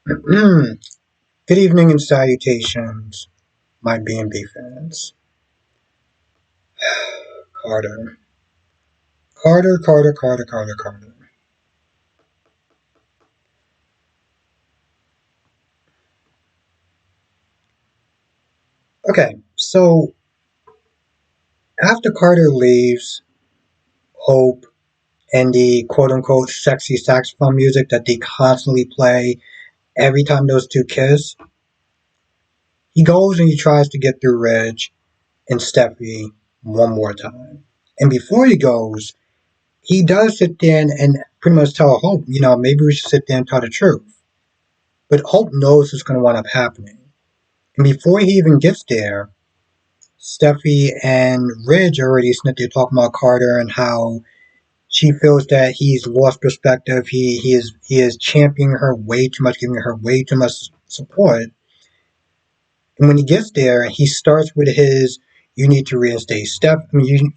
Good evening and salutations, my B&B fans. Carter. Carter, Carter, Carter, Carter, Carter. Okay, so after Carter leaves, Hope and the quote unquote sexy saxophone music that they constantly play every time those two kiss, he goes and he tries to get through Reg and Steffi one more time. And before he goes, he does sit there and pretty much tell Hope, maybe we should sit there and tell the truth. But Hope knows what's going to wind up happening. And before he even gets there, Steffi and Ridge already snipped there talking about Carter and how she feels that he's lost perspective. He is championing her way too much, giving her way too much support. And when he gets there, he starts with his "You need to reinstate Steph. I mean,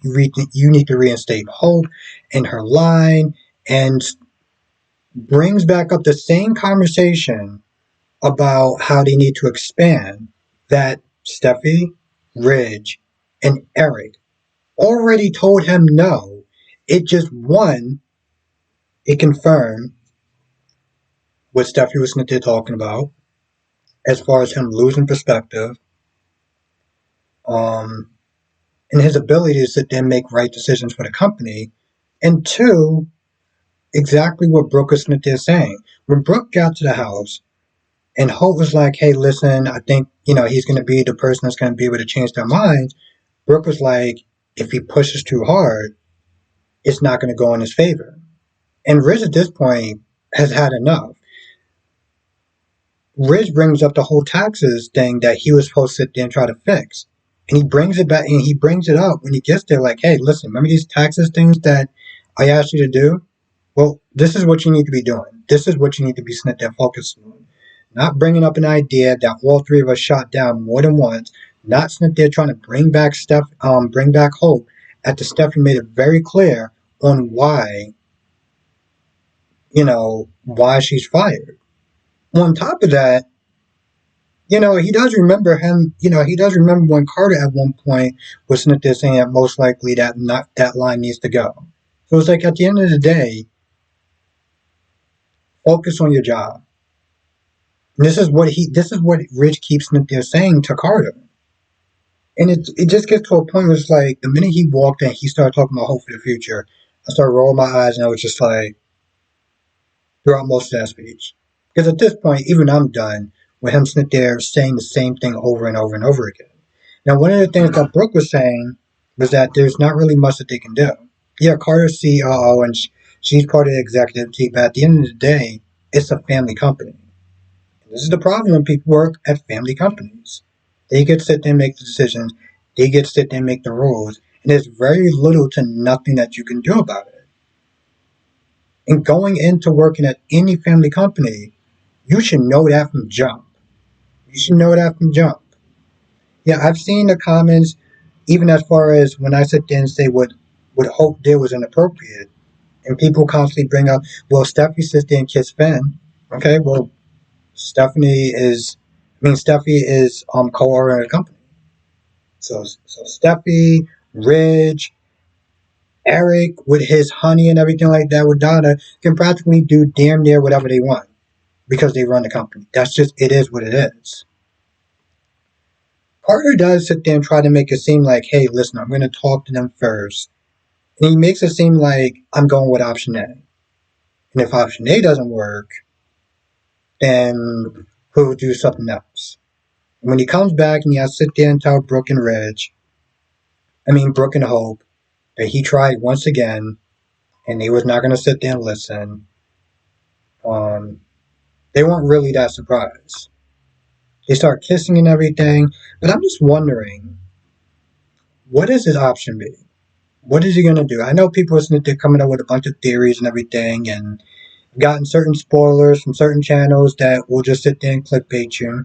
you need to reinstate Hope" in her line, and brings back up the same conversation about how they need to expand that Steffi, Ridge, and Eric already told him no. It just one, it confirmed what Steffi was talking about as far as him losing perspective, um, and his ability to sit there and make right decisions for the company. And two, exactly what Brooke was there saying. When Brooke got to the house, and Hope was like, "Hey, listen, I think he's going to be the person that's going to be able to change their minds." Brooke was like, "If he pushes too hard, it's not going to go in his favor." And Riz at this point has had enough. Riz brings up the whole taxes thing that he was supposed to sit there and try to fix. And he brings it back and he brings it up when he gets there, like, "Hey, listen, remember these taxes things that I asked you to do? Well, this is what you need to be doing. This is what you need to be sitting there focusing on. Not bringing up an idea that all three of us shot down more than once. Not sitting there trying to bring back hope. At the step, you made it very clear on why she's fired. On top of that, he does remember him. He does remember when Carter at one point was sitting there saying that most likely that line needs to go. So it's like at the end of the day, focus on your job. And this is what Rich keeps sitting there saying to Carter. And it just gets to a point where it's like the minute he walked in, he started talking about hope for the future. I started rolling my eyes and I was just like, throughout most of that speech. Because at this point, even I'm done with him sitting there saying the same thing over and over and over again. Now, one of the things that Brooke was saying was that there's not really much that they can do. Yeah, Carter's COO and she's part of the executive team, but at the end of the day, it's a family company. This is the problem when people work at family companies. They get to sit there and make the decisions. They get to sit there and make the rules. And there's very little to nothing that you can do about it. And going into working at any family company, you should know that from jump. You should know that from jump. Yeah, I've seen the comments, even as far as when I sit there and say what Hope did was inappropriate. And people constantly bring up, well, Stephanie sits there and kiss Finn. Okay, well, Steffi is co-owner of the company. So Steffi, Ridge, Eric with his honey and everything like that with Donna can practically do damn near whatever they want because they run the company. That's just it is what it is. Carter does sit there and try to make it seem like, hey, listen, I'm going to talk to them first. And he makes it seem like I'm going with option A. And if option A doesn't work, then he'll do something else. And when he comes back and he has to sit there and tell Brooke and Brooke and Hope, that he tried once again and he was not going to sit there and listen, um, they weren't really that surprised. They start kissing and everything, but I'm just wondering, what is his option B? What is he going to do? I know people are sitting there coming up with a bunch of theories and everything, and gotten certain spoilers from certain channels that will just sit there and clickbait you.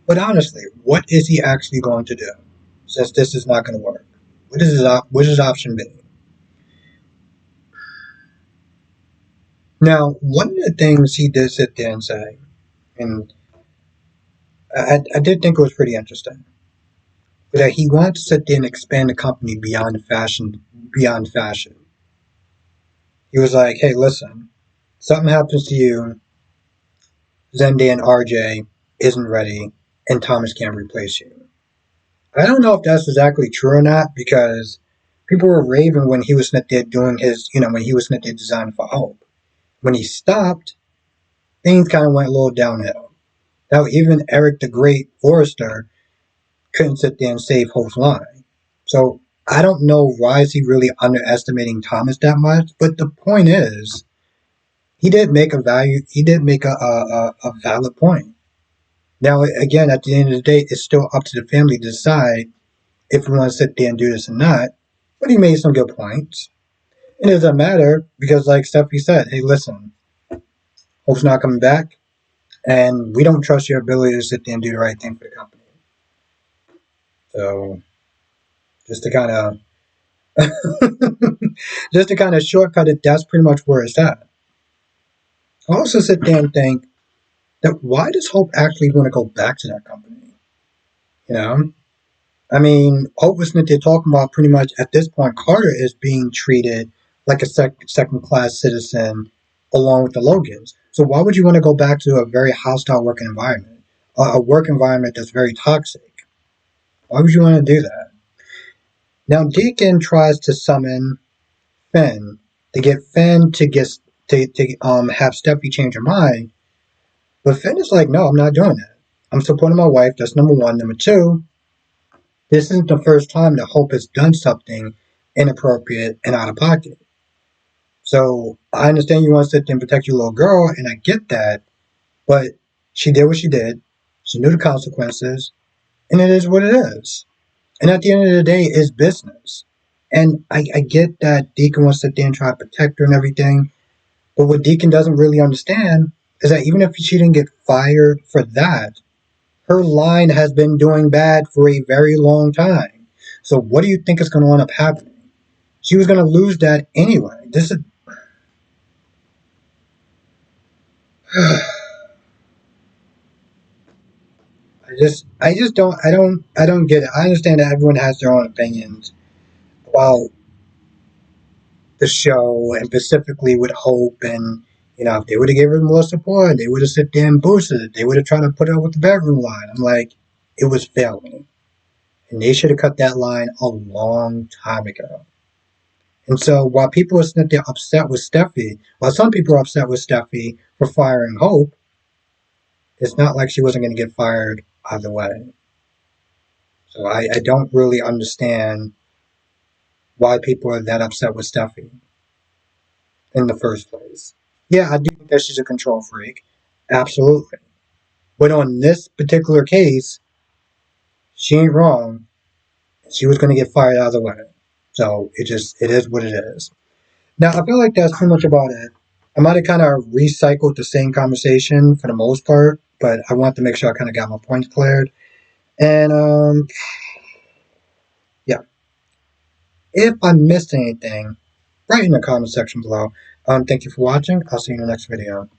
But honestly, what is he actually going to do? Since this is not going to work, what is his option B? Now, one of the things he did sit there and say, and I did think it was pretty interesting, that he wanted to sit there and expand the company beyond fashion. Beyond fashion, he was like, "Hey, listen, something happens to you, Zendaya and RJ isn't ready, and Thomas can't replace you." I don't know if that's exactly true or not because people were raving when he was sitting there doing his, when he was sitting there designing for Hope. When he stopped, things kind of went a little downhill. Now, even Eric the Great Forrester couldn't sit there and save Hope's line. So I don't know why is he really underestimating Thomas that much. But the point is, he did make a value. He did make a valid point. Now, again, at the end of the day, it's still up to the family to decide if we want to sit there and do this or not. But he made some good points. And it doesn't matter because, like Stephanie said, hey, listen, Hope's not coming back, and we don't trust your ability to sit there and do the right thing for the company. So just to kind of just to kind of shortcut it, that's pretty much where it's at. I also sit there and think that why does Hope actually want to go back to that company? You know, I mean, Hope was they're talking about pretty much at this point. Carter is being treated like a second class citizen along with the Logans. So why would you want to go back to a very hostile working environment, a work environment that's very toxic? Why would you want to do that? Now Deacon tries to summon Finn to get Finn to have Steffi change her mind, but Finn is like, no, I'm not doing that. I'm supporting my wife. That's number one. Number two, this isn't the first time that Hope has done something inappropriate and out of pocket. So I understand you want to sit there and protect your little girl, and I get that, but she did what she did. She knew the consequences, and it is what it is. And at the end of the day, it's business. And I get that Deacon wants to sit there and try to protect her and everything, but what Deacon doesn't really understand is that even if she didn't get fired for that, her line has been doing bad for a very long time. So what do you think is going to end up happening? She was going to lose that anyway. This is I don't get it. I understand that everyone has their own opinions about the show and specifically with Hope and if they would have given her more support, they would have sit there and boosted it. They would have tried to put her with the bedroom line. I'm like, it was failing. And they should have cut that line a long time ago. And so while people are sitting there upset with Steffi, while some people are upset with Steffi for firing Hope, it's not like she wasn't going to get fired either way. So I don't really understand why people are that upset with Steffi in the first place. Yeah, I do think that she's a control freak. Absolutely. But on this particular case, she ain't wrong. She was going to get fired either way. So it is what it is. Now, I feel like that's pretty much about it. I might have kind of recycled the same conversation for the most part, but I want to make sure I kind of got my points cleared. And yeah, if I missed anything, write in the comment section below. Thank you for watching. I'll see you in the next video.